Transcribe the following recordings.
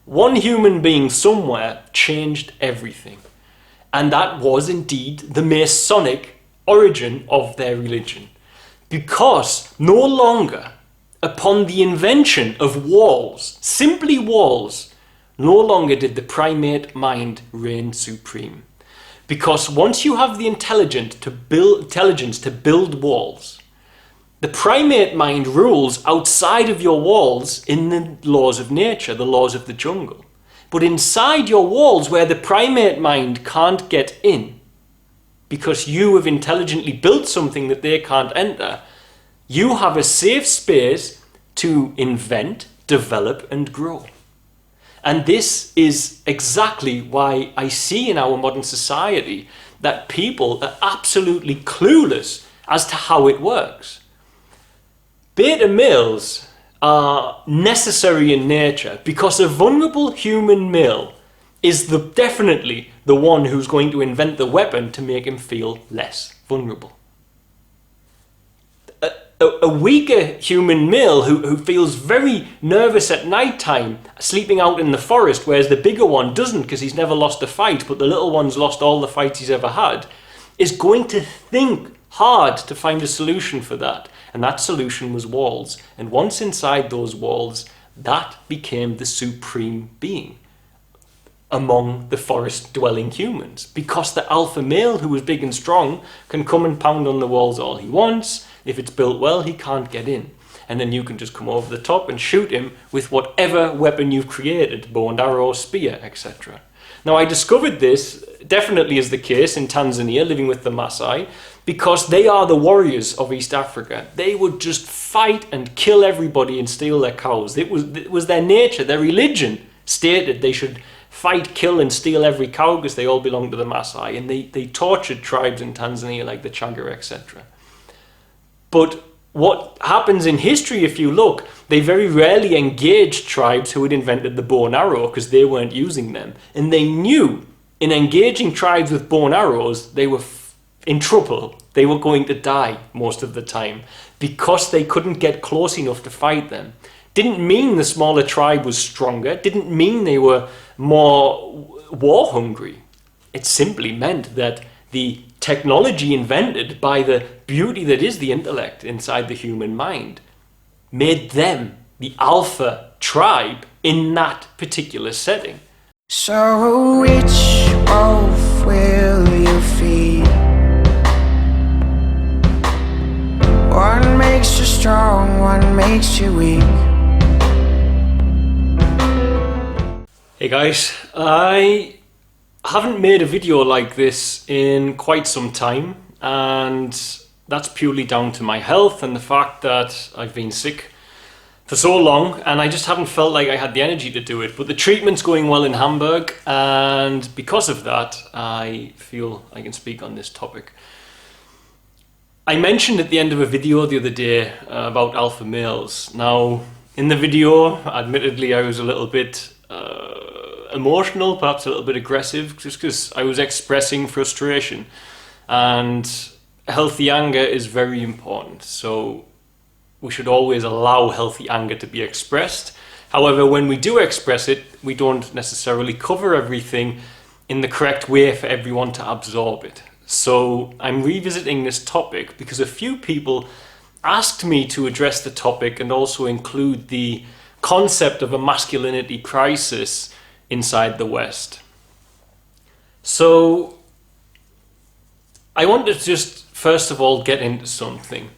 One human being somewhere changed everything. And that was indeed the Masonic origin of their religion. Because no longer, upon the invention of walls, simply walls, no longer did the primate mind reign supreme. Because once you have the intelligence to build walls, the primate mind rules outside of your walls in the laws of nature, the laws of the jungle. But inside your walls, where the primate mind can't get in, because you have intelligently built something that they can't enter, you have a safe space to invent, develop, and grow. And this is exactly why I see in our modern society that people are absolutely clueless as to how it works. Beta males are necessary in nature because a vulnerable human male is definitely the one who's going to invent the weapon to make him feel less vulnerable. A weaker human male who feels very nervous at night time, sleeping out in the forest, whereas the bigger one doesn't because he's never lost a fight, but the little one's lost all the fights he's ever had, is going to think hard to find a solution for that. And that solution was walls. And once inside those walls, that became the supreme being among the forest-dwelling humans. Because the alpha male, who is big and strong, can come and pound on the walls all he wants. If it's built well, he can't get in. And then you can just come over the top and shoot him with whatever weapon you've created, bow and arrow, spear, etc. Now, I discovered this definitely is the case in Tanzania, living with the Maasai, because they are the warriors of East Africa. They would just fight and kill everybody and steal their cows. It was their nature, their religion stated they should fight, kill and steal every cow because they all belonged to the Maasai. And they tortured tribes in Tanzania like the Chaga, etc. But what happens in history, if you look, they very rarely engaged tribes who had invented the bow and arrow because they weren't using them. And they knew in engaging tribes with bow and arrows, they were in trouble. They were going to die most of the time because they couldn't get close enough to fight them. Didn't mean the smaller tribe was stronger, didn't mean they were more war hungry. It simply meant that the technology invented by the beauty that is the intellect inside the human mind made them the alpha tribe in that particular setting. So which wolf will you feed? One makes you strong, one makes you weak. Hey guys, I haven't made a video like this in quite some time, and that's purely down to my health and the fact that I've been sick for so long and I just haven't felt like I had the energy to do it. But the treatment's going well in Hamburg, and because of that I feel I can speak on this topic. I mentioned at the end of a video the other day about alpha males. Now in the video, admittedly, I was a little bit emotional, perhaps a little bit aggressive, just because I was expressing frustration, and healthy anger is very important, so we should always allow healthy anger to be expressed. However, when we do express it, we don't necessarily cover everything in the correct way for everyone to absorb it. So I'm revisiting this topic because a few people asked me to address the topic and also include the concept of a masculinity crisis inside the West. So I want to just first of all get into something.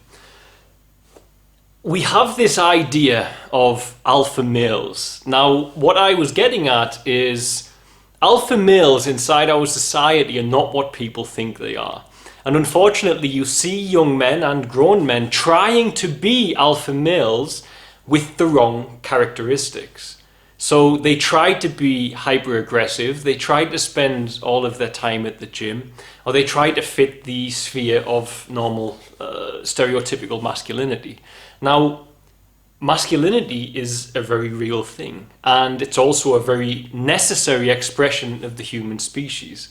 We have this idea of alpha males. Now, what I was getting at is alpha males inside our society are not what people think they are. And unfortunately, you see young men and grown men trying to be alpha males with the wrong characteristics. So they try to be hyper aggressive, they try to spend all of their time at the gym, or they try to fit the sphere of normal stereotypical masculinity. Now, masculinity is a very real thing, and it's also a very necessary expression of the human species.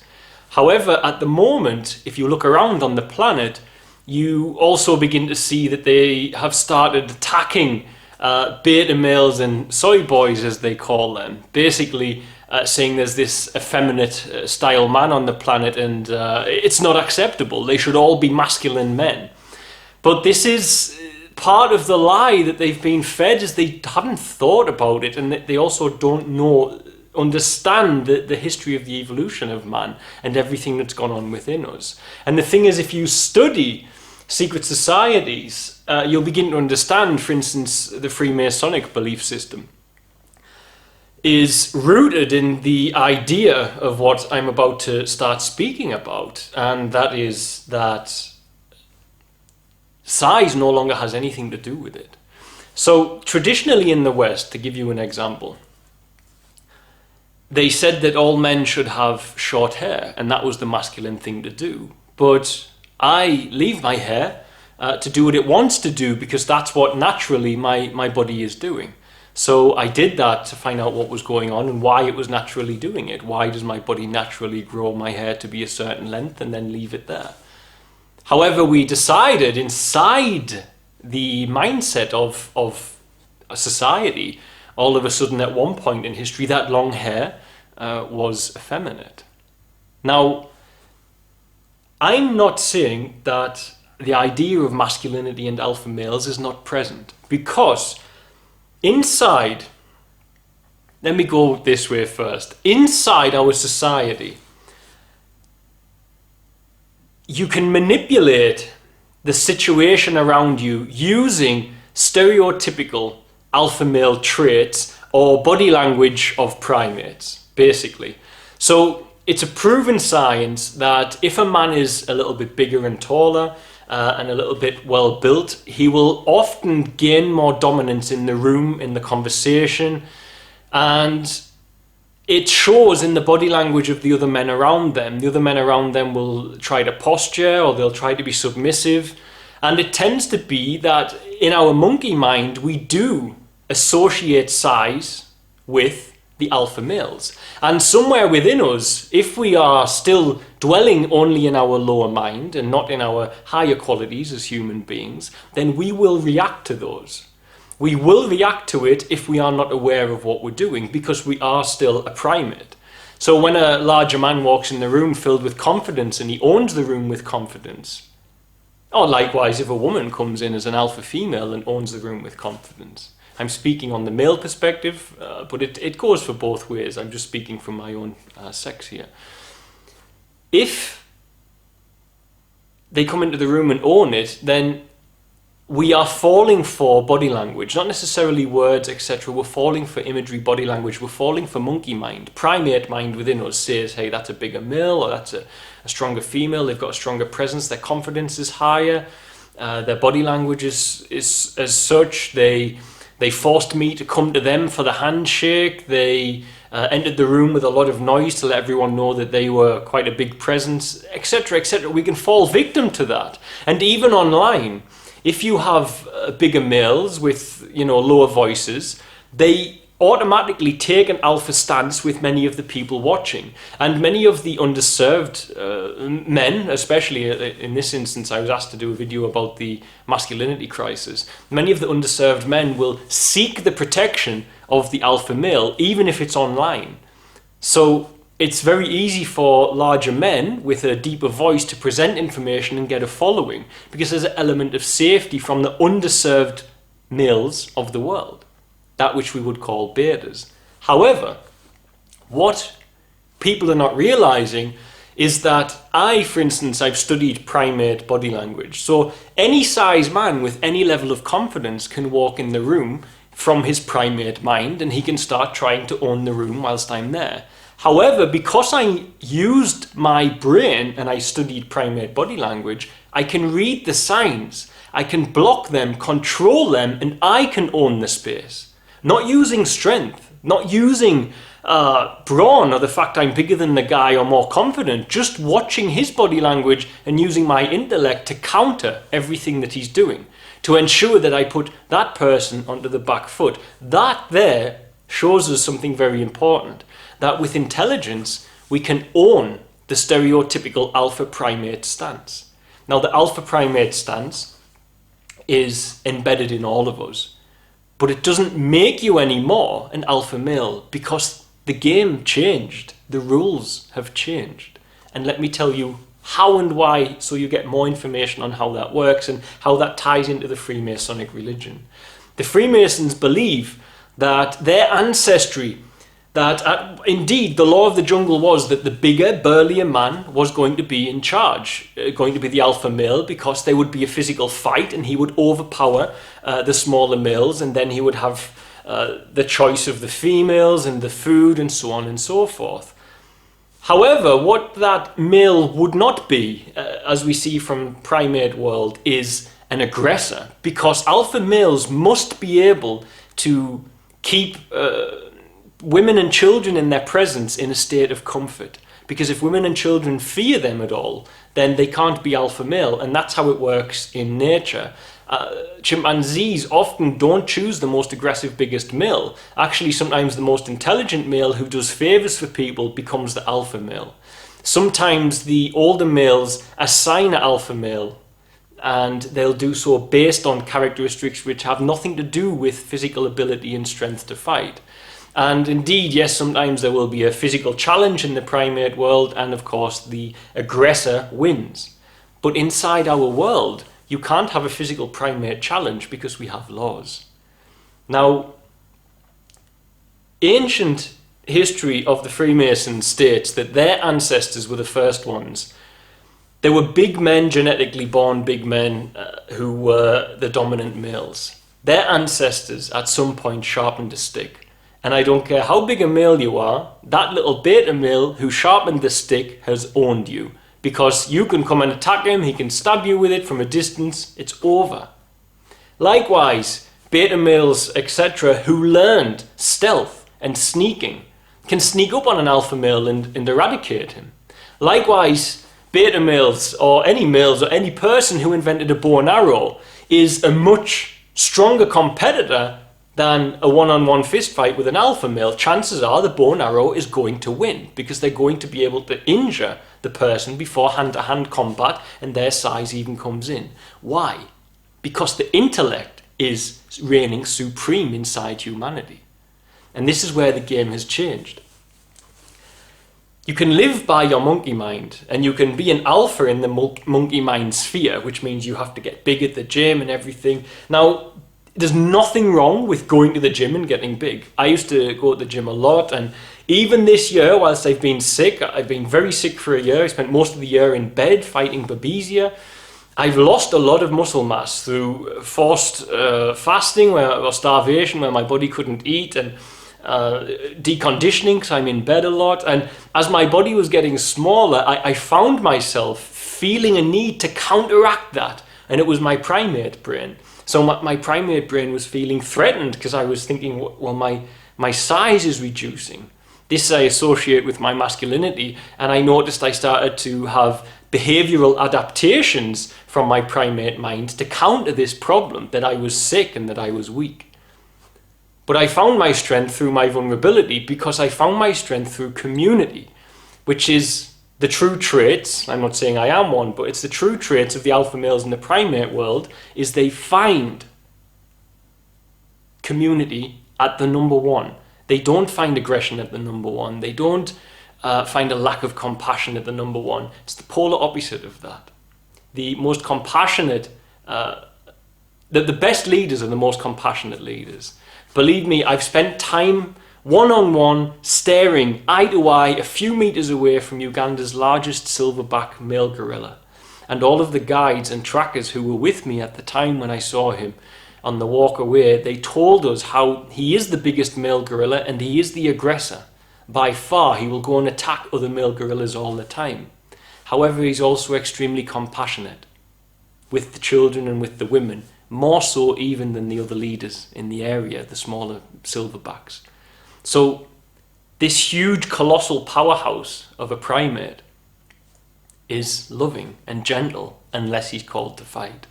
However, at the moment, if you look around on the planet, you also begin to see that they have started attacking beta males and soy boys, as they call them, basically saying there's this effeminate style man on the planet and it's not acceptable. They should all be masculine men. But this is part of the lie that they've been fed, is they haven't thought about it, and they also don't understand the history of the evolution of man and everything that's gone on within us. And the thing is, if you study secret societies, you'll begin to understand, for instance, the Freemasonic belief system is rooted in the idea of what I'm about to start speaking about, and that is that size no longer has anything to do with it. So traditionally in the West, to give you an example, they said that all men should have short hair, and that was the masculine thing to do. But I leave my hair to do what it wants to do, because that's what naturally my body is doing. So I did that to find out what was going on and why it was naturally doing it. Why does my body naturally grow my hair to be a certain length and then leave it there? However, we decided inside the mindset of a society, all of a sudden at one point in history, that long hair was effeminate. Now, I'm not saying that the idea of masculinity and alpha males is not present, because inside, let me go this way first, inside our society, you can manipulate the situation around you using stereotypical alpha male traits or body language of primates, basically. So it's a proven science that if a man is a little bit bigger and taller and a little bit well built, he will often gain more dominance in the room, in the conversation, and it shows in the body language of the other men around them. The other men around them will try to posture, or they'll try to be submissive. And it tends to be that in our monkey mind, we do associate size with the alpha males. And somewhere within us, if we are still dwelling only in our lower mind and not in our higher qualities as human beings, then we will react to those. We will react to it if we are not aware of what we're doing, because we are still a primate. So when a larger man walks in the room filled with confidence and he owns the room with confidence, or likewise if a woman comes in as an alpha female and owns the room with confidence. I'm speaking on the male perspective, but it goes for both ways. I'm just speaking from my own sex here. If they come into the room and own it, then we are falling for body language, not necessarily words, etc. We're falling for imagery, body language. We're falling for monkey mind. Primate mind within us says, hey, that's a bigger male, or that's a stronger female. They've got a stronger presence. Their confidence is higher. Their body language is as such. They forced me to come to them for the handshake. They entered the room with a lot of noise to let everyone know that they were quite a big presence, etc., etc. We can fall victim to that. And even online, if you have bigger males with, lower voices, they automatically take an alpha stance with many of the people watching. And many of the underserved men, especially in this instance, I was asked to do a video about the masculinity crisis. Many of the underserved men will seek the protection of the alpha male, even if it's online. So it's very easy for larger men with a deeper voice to present information and get a following, because there's an element of safety from the underserved males of the world, that which we would call betas. However, what people are not realizing is that for instance, I've studied primate body language. So any size man with any level of confidence can walk in the room from his primate mind, and he can start trying to own the room whilst I'm there. However, because I used my brain and I studied primate body language, I can read the signs, I can block them, control them, and I can own the space. Not using strength, not using brawn or the fact I'm bigger than the guy or more confident, just watching his body language and using my intellect to counter everything that he's doing, to ensure that I put that person onto the back foot. That there shows us something very important, that with intelligence, we can own the stereotypical alpha primate stance. Now, the alpha primate stance is embedded in all of us. But it doesn't make you any more an alpha male, because the game changed. The rules have changed. And let me tell you how and why, so you get more information on how that works and how that ties into the Freemasonic religion. The Freemasons believe that their ancestry, that indeed the law of the jungle was that the bigger, burlier man was going to be in charge, going to be the alpha male, because there would be a physical fight and he would overpower the smaller males, and then he would have the choice of the females and the food and so on and so forth. However, what that male would not be, as we see from primate world, is an aggressor, because alpha males must be able to keep women and children in their presence in a state of comfort. Because if women and children fear them at all, then they can't be alpha male, and that's how it works in nature. Chimpanzees often don't choose the most aggressive, biggest male. Actually, sometimes the most intelligent male who does favors for people becomes the alpha male. Sometimes the older males assign an alpha male, and they'll do so based on characteristics which have nothing to do with physical ability and strength to fight. And indeed, yes, sometimes there will be a physical challenge in the primate world, and of course the aggressor wins. But inside our world, you can't have a physical primate challenge because we have laws. Now, ancient history of the Freemasons states that their ancestors were the first ones. There were big men, genetically born big men, who were the dominant males. Their ancestors at some point sharpened a stick. And I don't care how big a male you are, that little beta male who sharpened the stick has owned you. Because you can come and attack him, he can stab you with it from a distance, it's over. Likewise, beta males, etc., who learned stealth and sneaking, can sneak up on an alpha male and eradicate him. Likewise, beta males, or any person who invented a bow and arrow, is a much stronger competitor than a one-on-one fist fight with an alpha male. Chances are the bow and arrow is going to win, because they're going to be able to injure the person before hand-to-hand combat, and their size even comes in. Why? Because the intellect is reigning supreme inside humanity. And this is where the game has changed. You can live by your monkey mind, and you can be an alpha in the monkey mind sphere, which means you have to get big at the gym and everything. Now, there's nothing wrong with going to the gym and getting big. I used to go to the gym a lot, and even this year, whilst I've been sick, I've been very sick for a year. I spent most of the year in bed fighting babesia. I've lost a lot of muscle mass through forced fasting or starvation, where my body couldn't eat, and deconditioning because I'm in bed a lot. And as my body was getting smaller, I found myself feeling a need to counteract that, and it was my primate brain. So my primate brain was feeling threatened, because I was thinking, well, my size is reducing. This I associate with my masculinity, and I noticed I started to have behavioral adaptations from my primate mind to counter this problem, that I was sick and that I was weak. But I found my strength through my vulnerability, because I found my strength through community, which is the true traits. I'm not saying I am one, but it's the true traits of the alpha males in the primate world, is they find community at the number one. They don't find aggression at the number one. They don't find a lack of compassion at the number one. It's the polar opposite of that. The most compassionate, the best leaders are the most compassionate leaders. Believe me, I've spent time one-on-one, staring eye to eye a few meters away from Uganda's largest silverback male gorilla. And all of the guides and trackers who were with me at the time when I saw him on the walk away, they told us how he is the biggest male gorilla and he is the aggressor. By far, he will go and attack other male gorillas all the time. However, he's also extremely compassionate with the children and with the women, more so even than the other leaders in the area, the smaller silverbacks. So this huge colossal powerhouse of a primate is loving and gentle unless he's called to fight.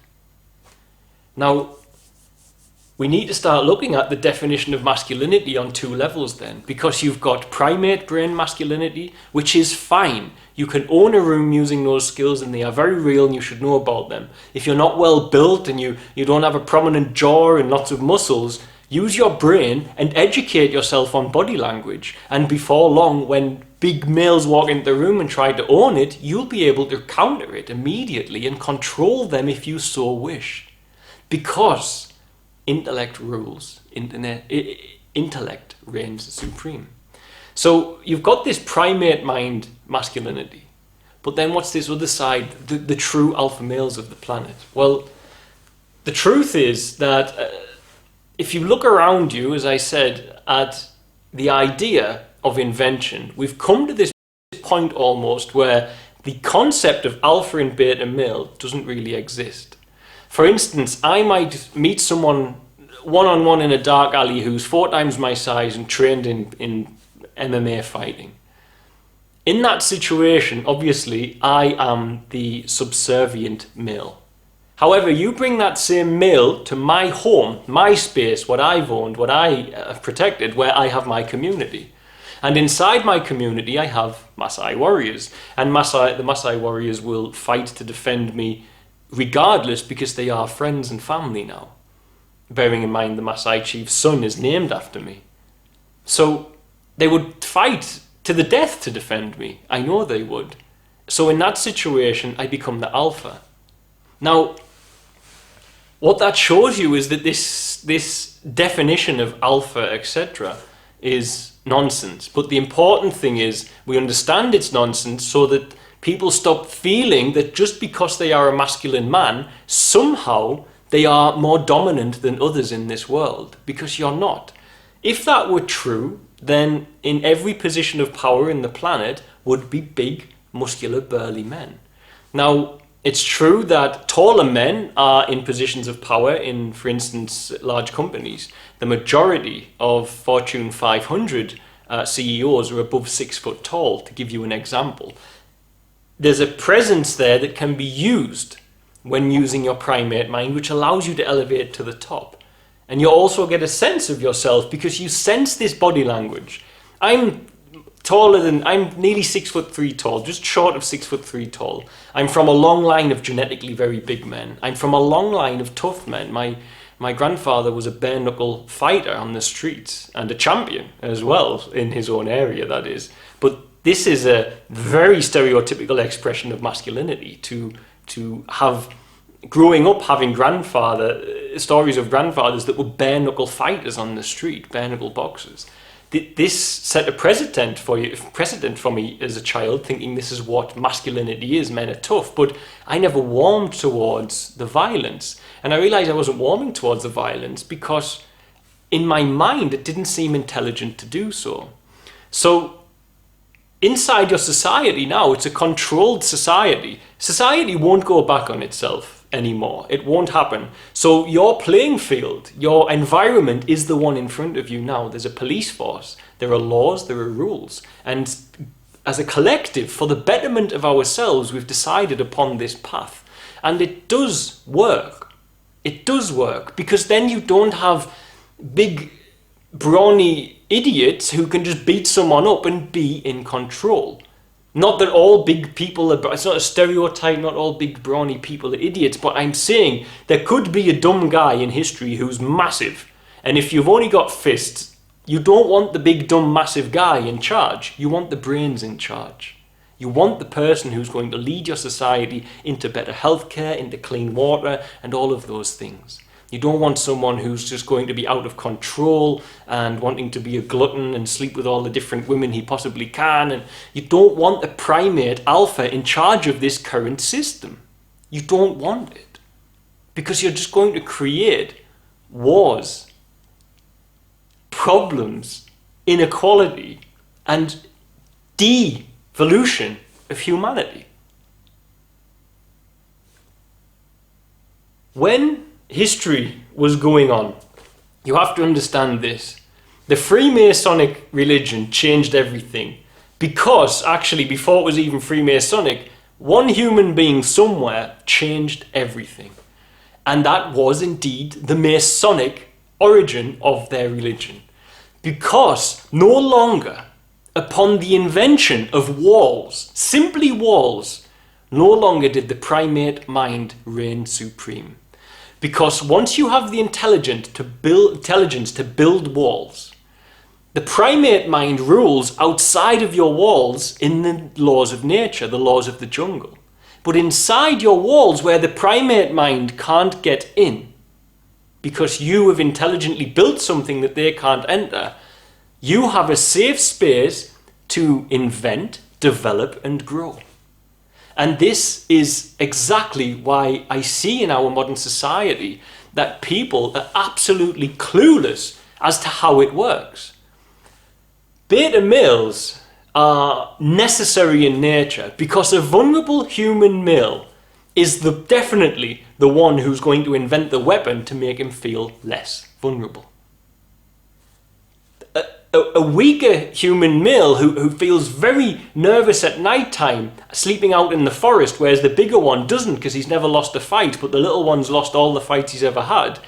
Now, we need to start looking at the definition of masculinity on two levels then, because you've got primate brain masculinity, which is fine. You can own a room using those skills, and they are very real and you should know about them. If you're not well built and you don't have a prominent jaw and lots of muscles, use your brain and educate yourself on body language. And before long, when big males walk into the room and try to own it, you'll be able to counter it immediately and control them if you so wish. Because intellect rules, intellect reigns supreme. So you've got this primate mind masculinity. But then what's this other side, the true alpha males of the planet? Well, the truth is that if you look around you, as I said, at the idea of invention, we've come to this point almost where the concept of alpha and beta male doesn't really exist. For instance, I might meet someone one-on-one in a dark alley who's 4 times my size and trained in MMA fighting. In that situation, obviously, I am the subservient male. However, you bring that same male to my home, my space, what I've owned, what I have protected, where I have my community. And inside my community, I have Maasai warriors. And the Maasai warriors will fight to defend me regardless, because they are friends and family now. Bearing in mind the Maasai chief's son is named after me. So they would fight to the death to defend me. I know they would. So in that situation, I become the alpha. Now, what that shows you is that this definition of alpha, etc., is nonsense. But the important thing is we understand it's nonsense so that people stop feeling that just because they are a masculine man, somehow they are more dominant than others in this world, because you're not. If that were true, then in every position of power in the planet would be big, muscular, burly men. Now, it's true that taller men are in positions of power in, for instance, large companies. The majority of Fortune 500 CEOs are above 6 foot tall, to give you an example. There's a presence there that can be used when using your primate mind, which allows you to elevate to the top. And you also get a sense of yourself because you sense this body language. I'm nearly 6'3" tall, just short of 6'3" tall. I'm from a long line of genetically very big men. I'm from a long line of tough men. My grandfather was a bare knuckle fighter on the streets and a champion as well in his own area, that is. But this is a very stereotypical expression of masculinity to have, growing up having stories of grandfathers that were bare knuckle fighters on the street, bare knuckle boxers. This set a precedent for me as a child, thinking this is what masculinity is, men are tough, but I never warmed towards the violence. And I realized I wasn't warming towards the violence because in my mind it didn't seem intelligent to do so. So inside your society now, it's a controlled society. Society won't go back on itself anymore. It won't happen. So your playing field, your environment is the one in front of you now. There's a police force. There are laws, there are rules. And as a collective, for the betterment of ourselves, we've decided upon this path. And it does work. It does work, because then you don't have big, brawny idiots who can just beat someone up and be in control. Not that all big people are, it's not a stereotype, not all big brawny people are idiots, but I'm saying there could be a dumb guy in history who's massive. And if you've only got fists, you don't want the big dumb massive guy in charge. You want the brains in charge. You want the person who's going to lead your society into better healthcare, into clean water, and all of those things. You don't want someone who's just going to be out of control and wanting to be a glutton and sleep with all the different women he possibly can. And you don't want a primate alpha in charge of this current system. You don't want it. Because you're just going to create wars, problems, inequality, and devolution of humanity. When history was going on, you have to understand this. The Freemasonic religion changed everything because, actually, before it was even Freemasonic, one human being somewhere changed everything. And that was indeed the Masonic origin of their religion. Because no longer, upon the invention of walls, simply walls, no longer did the primate mind reign supreme. Because once you have the intelligence to build walls, the primate mind rules outside of your walls in the laws of nature, the laws of the jungle. But inside your walls, where the primate mind can't get in, because you have intelligently built something that they can't enter, you have a safe space to invent, develop, and grow. And this is exactly why I see in our modern society that people are absolutely clueless as to how it works. Beta males are necessary in nature because a vulnerable human male is definitely the one who's going to invent the weapon to make him feel less vulnerable. A weaker human male who feels very nervous at night time, sleeping out in the forest, whereas the bigger one doesn't because he's never lost a fight, but the little one's lost all the fights he's ever had,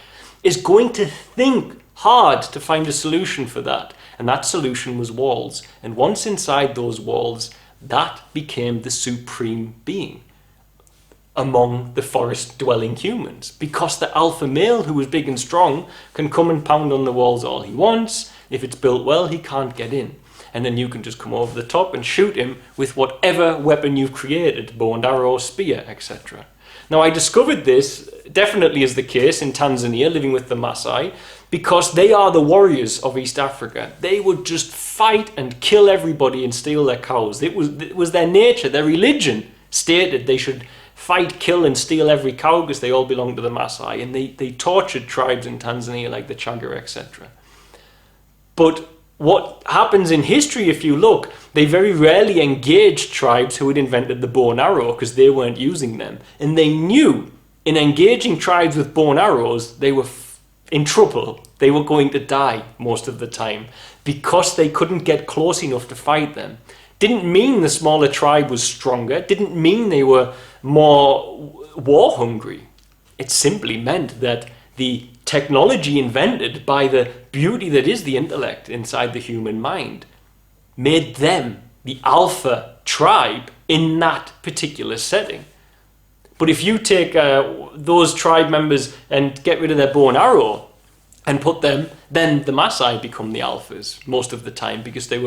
is going to think hard to find a solution for that. And that solution was walls. And once inside those walls, that became the supreme being among the forest-dwelling humans. Because the alpha male, who is big and strong, can come and pound on the walls all he wants. If it's built well, he can't get in. And then you can just come over the top and shoot him with whatever weapon you've created, bow and arrow, spear, etc. Now, I discovered this definitely is the case in Tanzania, living with the Maasai, because they are the warriors of East Africa. They would just fight and kill everybody and steal their cows. It was their nature, their religion stated they should fight, kill, and steal every cow because they all belonged to the Maasai. And they tortured tribes in Tanzania like the Chaga, etc. But what happens in history, if you look, they very rarely engaged tribes who had invented the bow and arrow because they weren't using them. And they knew in engaging tribes with bow and arrows, they were in trouble. They were going to die most of the time because they couldn't get close enough to fight them. Didn't mean the smaller tribe was stronger. Didn't mean they were more war hungry. It simply meant that the technology invented by the beauty that is the intellect inside the human mind made them the alpha tribe in that particular setting. But if you take those tribe members and get rid of their bow and arrow and put them, then the Maasai become the alphas most of the time because they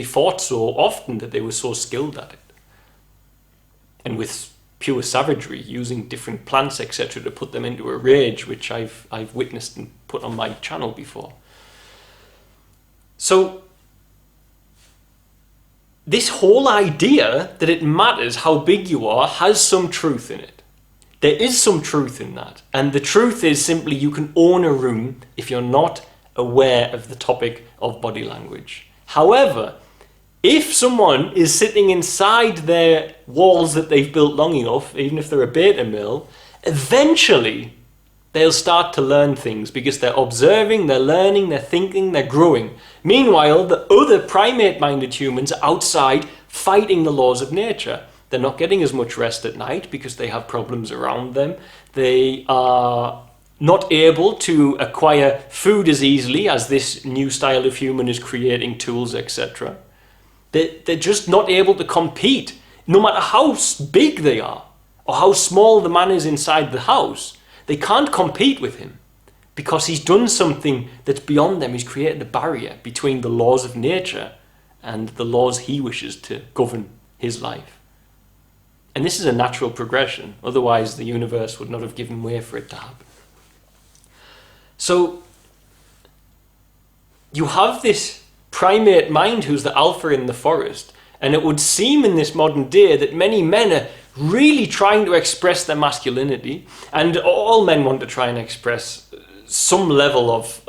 fought so often that they were so skilled at it. And with pure savagery, using different plants, etc., to put them into a rage, which I've witnessed and put on my channel before. So this whole idea that it matters how big you are has some truth in it. There is some truth in that. And the truth is simply you can own a room if you're not aware of the topic of body language. However, if someone is sitting inside their walls that they've built long enough, even if they're a beta male, eventually they'll start to learn things because they're observing, they're learning, they're thinking, they're growing. Meanwhile, the other primate-minded humans are outside fighting the laws of nature. They're not getting as much rest at night because they have problems around them. They are not able to acquire food as easily as this new style of human is creating tools, etc. They're just not able to compete, no matter how big they are or how small the man is inside the house. They can't compete with him because he's done something that's beyond them. He's created a barrier between the laws of nature and the laws he wishes to govern his life. And this is a natural progression. Otherwise, the universe would not have given way for it to happen. So you have this primate mind who's the alpha in the forest, and it would seem in this modern day that many men are really trying to express their masculinity, and all men want to try and express some level of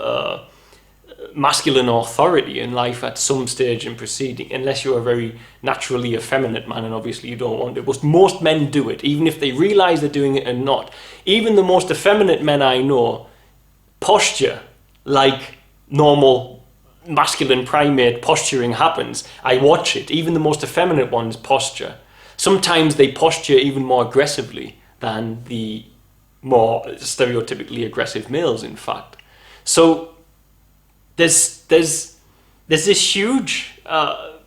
masculine authority in life at some stage in proceeding, unless you're a very naturally effeminate man, and obviously you don't want it. But most men do it, even if they realize they're doing it or not. Even the most effeminate men I know posture like normal masculine primate posturing happens. I watch it. Even the most effeminate ones posture. Sometimes they posture even more aggressively than the more stereotypically aggressive males, in fact. So there's this huge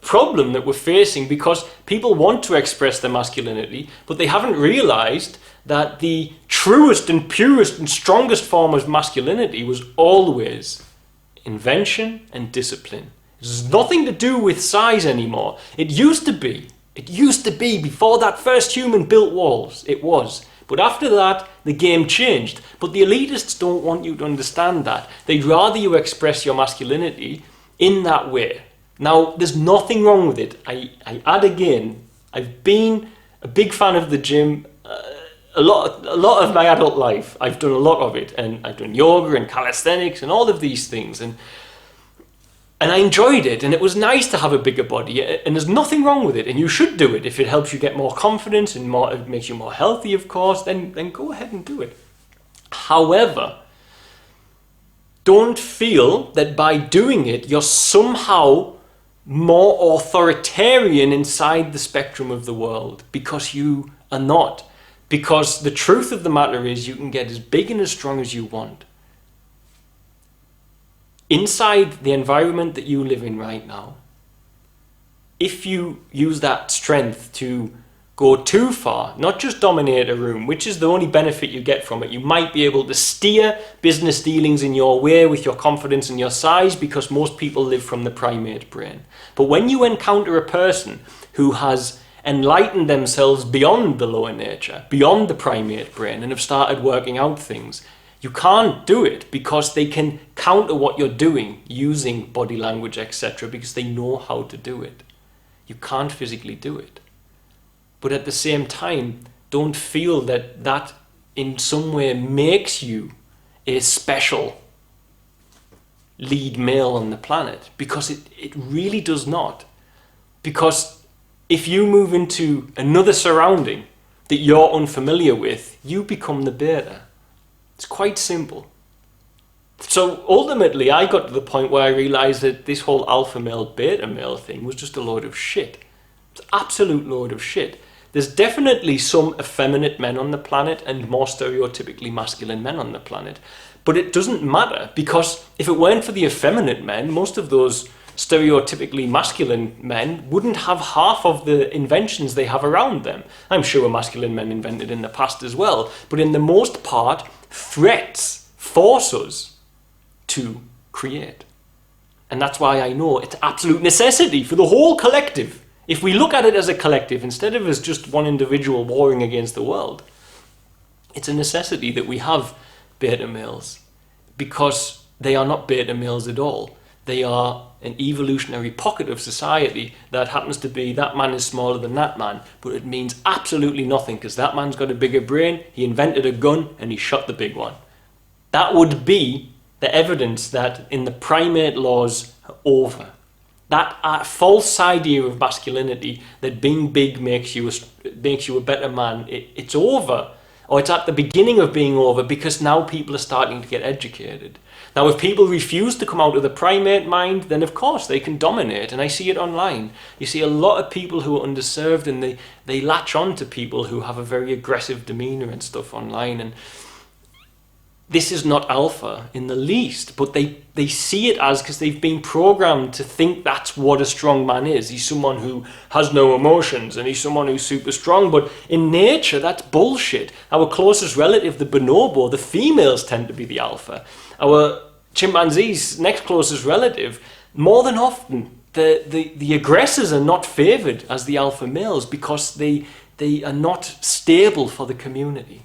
problem that we're facing because people want to express their masculinity, but they haven't realized that the truest and purest and strongest form of masculinity was always invention and discipline. It has nothing to do with size anymore. It used to be. It used to be before that first human built walls. It was. But after that, the game changed. But the elitists don't want you to understand that. They'd rather you express your masculinity in that way. Now, there's nothing wrong with it. I add again, I've been a big fan of the gym a lot of my adult life. I've done a lot of it, and I've done yoga and calisthenics and all of these things, and I enjoyed it, and it was nice to have a bigger body, and there's nothing wrong with it, and you should do it if it helps you get more confidence and it makes you more healthy, of course, then go ahead and do it. However, don't feel that by doing it, you're somehow more authoritarian inside the spectrum of the world, because you are not. Because the truth of the matter is you can get as big and as strong as you want. Inside the environment that you live in right now, if you use that strength to go too far, not just dominate a room, which is the only benefit you get from it, you might be able to steer business dealings in your way with your confidence and your size, because most people live from the primate brain. But when you encounter a person who has enlightened themselves beyond the lower nature, beyond the primate brain, and have started working out things, you can't do it because they can counter what you're doing using body language, etc., because they know how to do it. You can't physically do it. But at the same time, don't feel that that in some way makes you a special lead male on the planet, because it really does not. Because if you move into another surrounding that you're unfamiliar with, you become the beta. It's quite simple. So ultimately, I got to the point where I realized that this whole alpha male, beta male thing was just a load of shit. It's an absolute load of shit. There's definitely some effeminate men on the planet and more stereotypically masculine men on the planet. But it doesn't matter, because if it weren't for the effeminate men, most of those stereotypically masculine men wouldn't have half of the inventions they have around them. I'm sure masculine men invented in the past as well, but in the most part, threats force us to create. And that's why I know it's absolute necessity for the whole collective. If we look at it as a collective, instead of as just one individual warring against the world, it's a necessity that we have beta males, because they are not beta males at all. They are an evolutionary pocket of society that happens to be that man is smaller than that man, but it means absolutely nothing, because that man's got a bigger brain, he invented a gun, and he shot the big one. That would be the evidence that in the primate laws are over. That false idea of masculinity, that being big makes you a better man, it's over. Or it's at the beginning of being over, because now people are starting to get educated. Now, if people refuse to come out of the primate mind, then of course they can dominate. And I see it online. You see a lot of people who are underserved, and they latch on to people who have a very aggressive demeanor and stuff online. And this is not alpha in the least, but they see it as, because they've been programmed to think that's what a strong man is. He's someone who has no emotions, and he's someone who's super strong. But in nature, that's bullshit. Our closest relative, the bonobo, the females tend to be the alpha. Our chimpanzee's next closest relative, more than often, the aggressors are not favoured as the alpha males, because they are not stable for the community.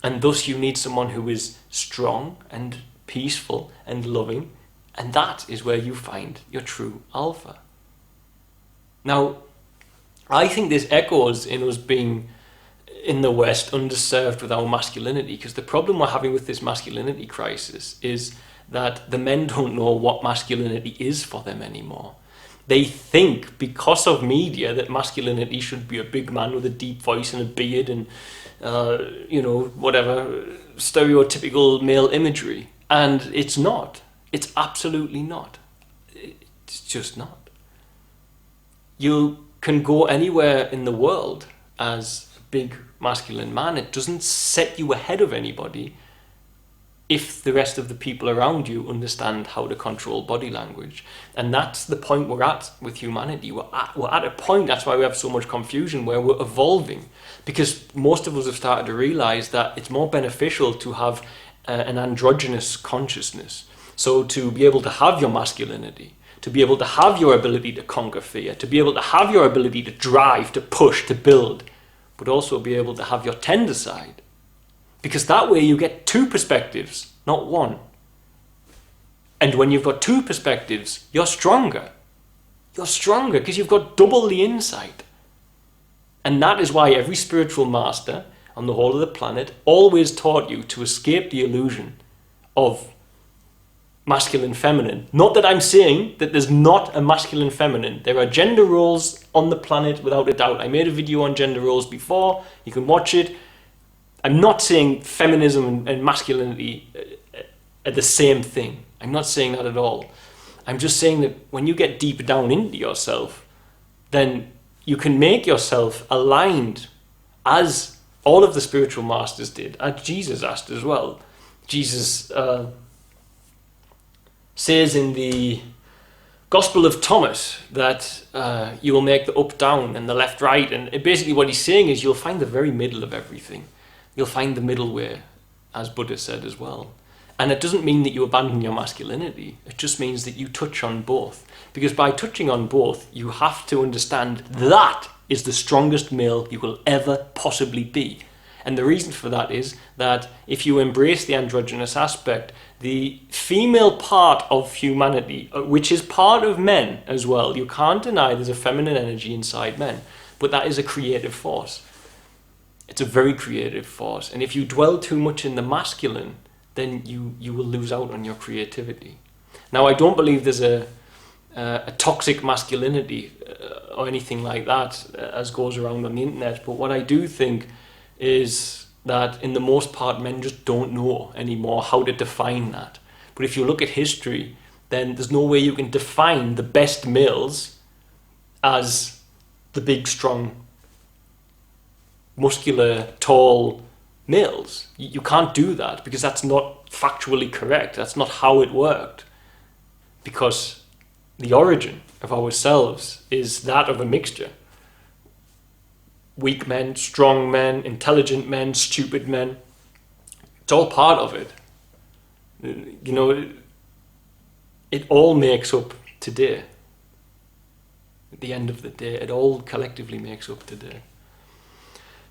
And thus you need someone who is strong and peaceful and loving, and that is where you find your true alpha. Now, I think this echoes in us being, in the West, underserved with our masculinity, because the problem we're having with this masculinity crisis is that the men don't know what masculinity is for them anymore. They think, because of media, that masculinity should be a big man with a deep voice and a beard and whatever, stereotypical male imagery. And it's not. It's absolutely not. It's just not. You can go anywhere in the world as a big masculine man. It doesn't set you ahead of anybody. if the rest of the people around you understand how to control body language. And that's the point we're at with humanity. We're at a point, that's why we have so much confusion, where we're evolving. Because most of us have started to realize that it's more beneficial to have an androgynous consciousness. So to be able to have your masculinity, to be able to have your ability to conquer fear, to be able to have your ability to drive, to push, to build, but also be able to have your tender side. Because that way you get two perspectives, not one. And when you've got two perspectives, you're stronger. You're stronger because you've got double the insight. And that is why every spiritual master on the whole of the planet always taught you to escape the illusion of masculine, feminine. Not that I'm saying that there's not a masculine, feminine. There are gender roles on the planet without a doubt. I made a video on gender roles before. You can watch it. I'm not saying feminism and masculinity are the same thing. I'm not saying that at all. I'm just saying that when you get deep down into yourself, then you can make yourself aligned, as all of the spiritual masters did, as Jesus asked as well. Jesus says in the Gospel of Thomas that you will make the up down and the left right, and basically what he's saying is you'll find the very middle of everything. You'll find the middle way, as Buddha said as well. And it doesn't mean that you abandon your masculinity. It just means that you touch on both. Because by touching on both, you have to understand that is the strongest male you will ever possibly be. And the reason for that is that if you embrace the androgynous aspect, the female part of humanity, which is part of men as well, you can't deny there's a feminine energy inside men, but that is a creative force. It's a very creative force. And if you dwell too much in the masculine, then you will lose out on your creativity. Now, I don't believe there's a toxic masculinity or anything like that as goes around on the internet, but what I do think is that in the most part men just don't know anymore how to define that. But if you look at history, then there's no way you can define the best males as the big, strong, muscular, tall males. You can't do that because that's not factually correct. That's not how it worked. Because the origin of ourselves is that of a mixture. Weak men, strong men, intelligent men, stupid men. It's all part of it. You know, it all makes up today. At the end of the day, it all collectively makes up today.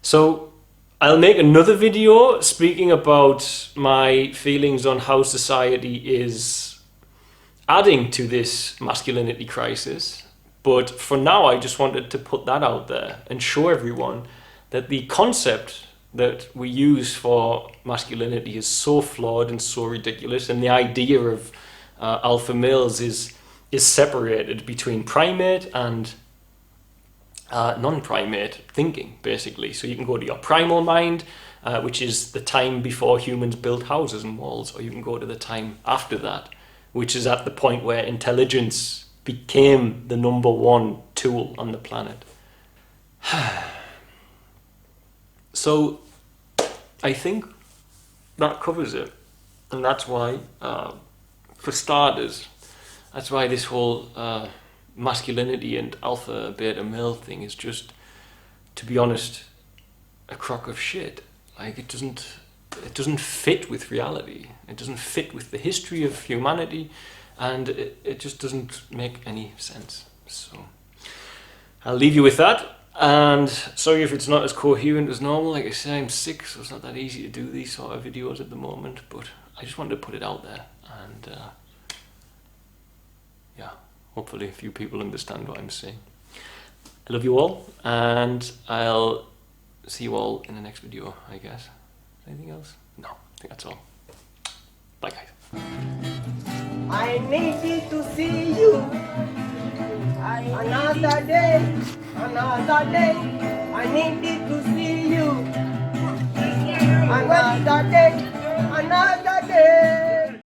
So I'll make another video speaking about my feelings on how society is adding to this masculinity crisis. But for now, I just wanted to put that out there and show everyone that the concept that we use for masculinity is so flawed and so ridiculous, and the idea of alpha males is separated between primate and non-primate thinking, basically. So you can go to your primal mind, which is the time before humans built houses and walls, or you can go to the time after that, which is at the point where intelligence became the number one tool on the planet. So I think that covers it. And that's why, for starters, that's why this whole masculinity and alpha beta male thing is just, to be honest, a crock of shit. Like, it doesn't fit with reality. It doesn't fit with the history of humanity, and it just doesn't make any sense. So I'll leave you with that, and sorry if it's not as coherent as normal. Like I say, I'm sick, so it's not that easy to do these sort of videos at the moment, but I just wanted to put it out there, and yeah, hopefully a few people understand what I'm saying. I love you all, and I'll see you all in the next video, I guess. Anything else? No, I think that's all. Bye, guys. I needed to see you. Another day, another day. I needed to see you. Another day.